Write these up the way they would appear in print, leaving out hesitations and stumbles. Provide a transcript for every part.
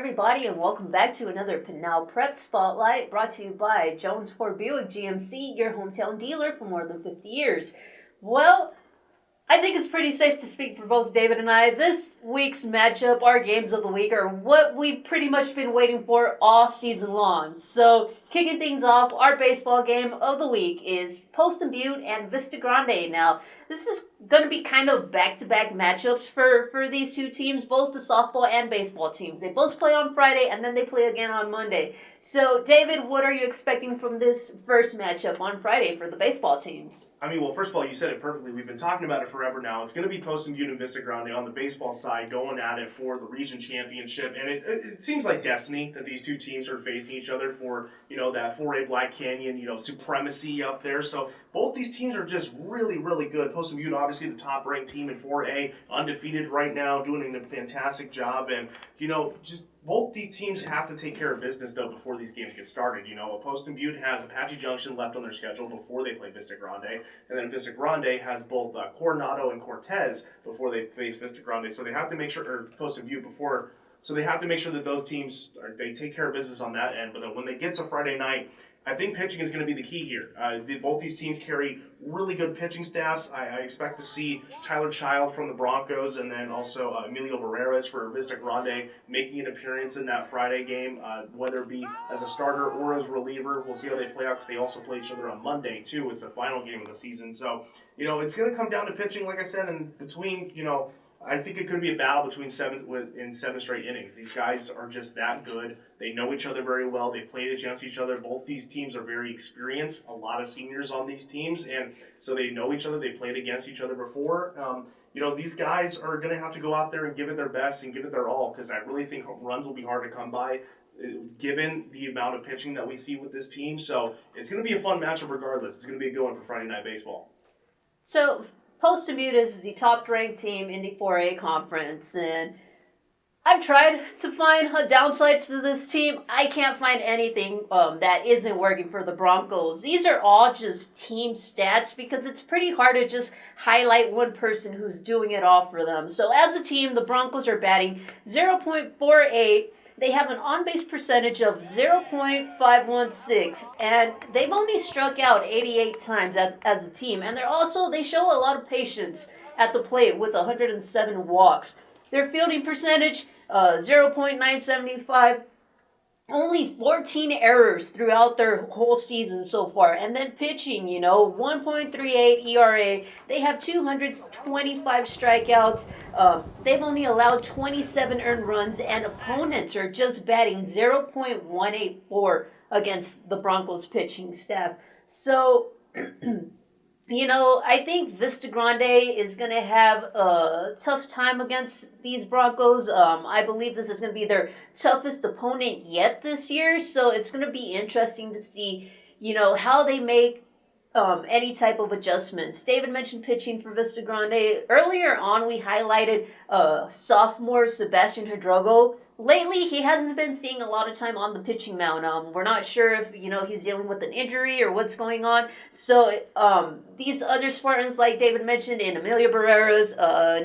everybody, and welcome back to another Pinal Prep Spotlight brought to you by Jones Ford Buick GMC, your hometown dealer for more than 50 years. Well, I think it's pretty safe to speak for both David and I. This week's matchup, our games of the week, are what we've pretty much been waiting for all season long. So, kicking things off, our baseball game of the week is Poston Butte and Vista Grande. Now, this is going to be kind of back-to-back matchups for these two teams, both the softball and baseball teams. They both play on Friday, and then they play again on Monday. So, David, what are you expecting from this first matchup on Friday for the baseball teams? Well, first of all, you said it perfectly. We've been talking about it forever now. It's going to be Poston Butte and Vista Grande on the baseball side going at it for the region championship. And it seems like destiny that these two teams are facing each other for, that 4A Black Canyon, supremacy up there. So both these teams are just really, really good. Poston Butte, obviously the top-ranked team in 4A, undefeated right now, doing a fantastic job. And, just both these teams have to take care of business, though, before these games get started. Poston Butte has Apache Junction left on their schedule before they play Vista Grande. And then Vista Grande has both Coronado and Cortez before they face Vista Grande. So they have to make sure, or Poston Butte before, so they have to make sure that those teams, they take care of business on that end. But then when they get to Friday night, I think pitching is going to be the key here. Both these teams carry really good pitching staffs. I expect to see Tyler Child from the Broncos and then also Emilio Barreras for Vista Grande making an appearance in that Friday game, whether it be as a starter or as a reliever. We'll see how they play out because they also play each other on Monday, too. It's the final game of the season. So, it's going to come down to pitching, like I said, and between, I think it could be a battle between seven straight innings. These guys are just that good. They know each other very well. They played against each other. Both these teams are very experienced. A lot of seniors on these teams, and so they know each other. They played against each other before. These guys are going to have to go out there and give it their best and give it their all because I really think runs will be hard to come by given the amount of pitching that we see with this team. So it's going to be a fun matchup regardless. It's going to be a good one for Friday Night Baseball. So, Poston Butte is the top-ranked team in the 4A conference, and I've tried to find a downside to this team. I can't find anything that isn't working for the Broncos. These are all just team stats because it's pretty hard to just highlight one person who's doing it all for them. So as a team, the Broncos are batting 0.48. They have an on-base percentage of 0.516, and they've only struck out 88 times as a team. And they show a lot of patience at the plate with 107 walks. Their fielding percentage, 0.975. Only 14 errors throughout their whole season so far. And then pitching, 1.38 ERA. They have 225 strikeouts. They've only allowed 27 earned runs, and opponents are just batting 0.184 against the Broncos pitching staff. So, I think Vista Grande is going to have a tough time against these Broncos. I believe this is going to be their toughest opponent yet this year. So it's going to be interesting to see, how they make any type of adjustments. David mentioned pitching for Vista Grande. Earlier on, we highlighted sophomore Sebastian Hidrogo. Lately, he hasn't been seeing a lot of time on the pitching mound. We're not sure if, he's dealing with an injury or what's going on. So, these other Spartans, like David mentioned, in Emilio Barreras,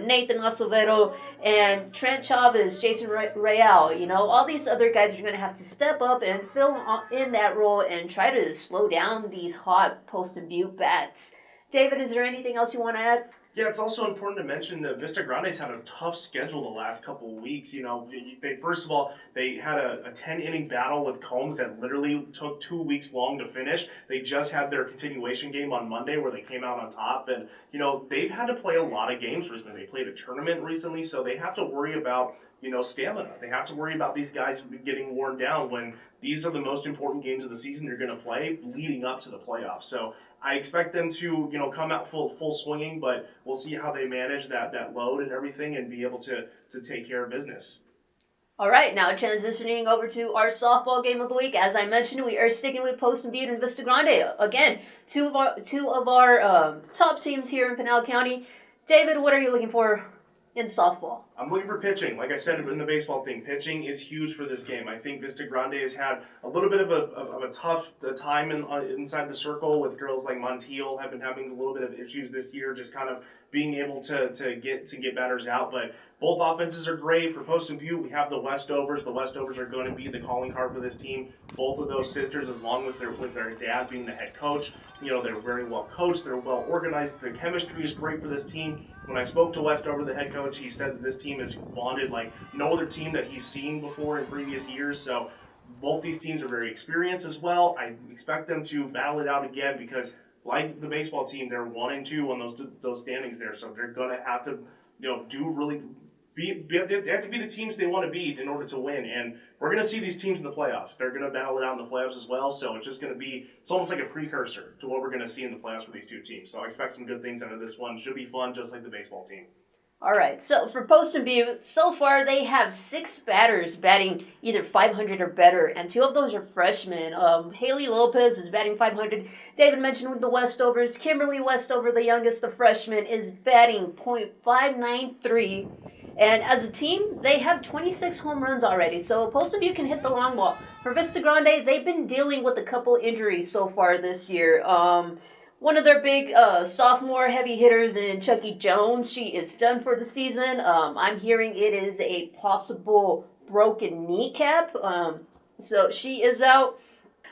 Nathan Acevedo, and Trent Chavez, Jason Real, all these other guys are going to have to step up and fill in that role and try to slow down these hot Poston Butte bats. David, is there anything else you want to add? Yeah, it's also important to mention that Vista Grande's had a tough schedule the last couple of weeks. First of all, they had a 10-inning battle with Combs that literally took 2 weeks long to finish. They just had their continuation game on Monday where they came out on top. And, they've had to play a lot of games recently. They played a tournament recently, so they have to worry about, stamina. They have to worry about these guys getting worn down when these are the most important games of the season you're going to play leading up to the playoffs. So I expect them to, come out full swinging, but we'll see how they manage that load and everything and be able to take care of business. All right, now transitioning over to our softball game of the week. As I mentioned, we are sticking with Poston Butte and Vista Grande. Again, two of our top teams here in Pinal County. David, what are you looking for in softball? I'm looking for pitching. Like I said in the baseball thing, pitching is huge for this game. I think Vista Grande has had a little bit of a tough time inside the circle with girls like Montiel have been having a little bit of issues this year, just kind of being able to get batters out. But both offenses are great. For Poston Butte, we have the Westovers. The Westovers are going to be the calling card for this team. Both of those sisters, along with their dad being the head coach, they're very well coached. They're well organized. The chemistry is great for this team. When I spoke to Westover, the head coach, he said that this team is bonded like no other team that he's seen before in previous years. So both these teams are very experienced as well. I expect them to battle it out again because, like the baseball team, they're 1-2 on those standings there. So they're gonna have to, do really. They have to be the teams they want to be in order to win, and we're going to see these teams in the playoffs. They're going to battle it out in the playoffs as well, so it's just going to be, it's almost like a precursor to what we're going to see in the playoffs for these two teams. So I expect some good things out of this one. Should be fun, just like the baseball team. All right, so for Poston Butte, so far they have 6 batters batting either 500 or better, and 2 of those are freshmen. Haley Lopez is batting 500. David mentioned with the Westovers. Kimberly Westover, the youngest of freshmen, is batting .593. And as a team, they have 26 home runs already, so Poston Butte can hit the long ball. For Vista Grande, they've been dealing with a couple injuries so far this year. One of their big sophomore heavy hitters in Chucky Jones, she is done for the season. I'm hearing it is a possible broken kneecap, so she is out.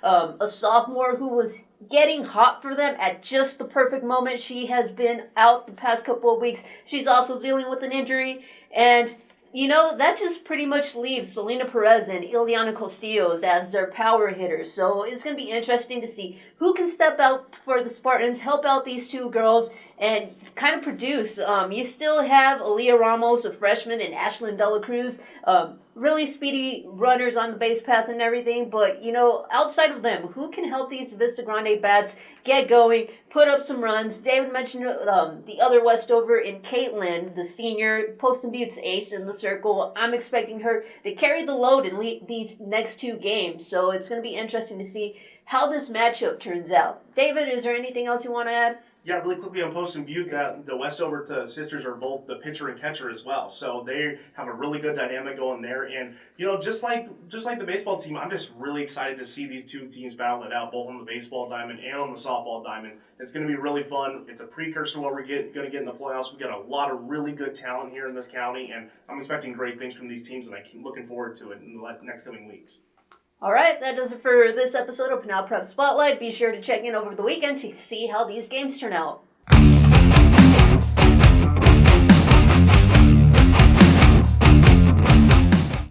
A sophomore who was getting hot for them at just the perfect moment. She has been out the past couple of weeks. She's also dealing with an injury. And, that just pretty much leaves Selena Perez and Ileana Castillos as their power hitters. So it's going to be interesting to see who can step out for the Spartans, help out these 2 girls, and kind of produce. You still have Aaliyah Ramos, a freshman, and Ashlyn Dela Cruz, really speedy runners on the base path and everything. But, outside of them, who can help these Vista Grande bats get going, put up some runs? David mentioned the other Westover in Caitlin, the senior, Poston Butte's ace in the circle. I'm expecting her to carry the load in these next 2 games. So it's going to be interesting to see how this matchup turns out. David, is there anything else you want to add? Yeah, really quickly on Poston Butte, that the Westover sisters are both the pitcher and catcher as well. So they have a really good dynamic going there. And, just like the baseball team, I'm just really excited to see these 2 teams battle it out, both on the baseball diamond and on the softball diamond. It's going to be really fun. It's a precursor to what we're going to get in the playoffs. We've got a lot of really good talent here in this county, and I'm expecting great things from these teams, and I keep looking forward to it in the next coming weeks. All right, that does it for this episode of Pinal Prep Spotlight. Be sure to check in over the weekend to see how these games turn out.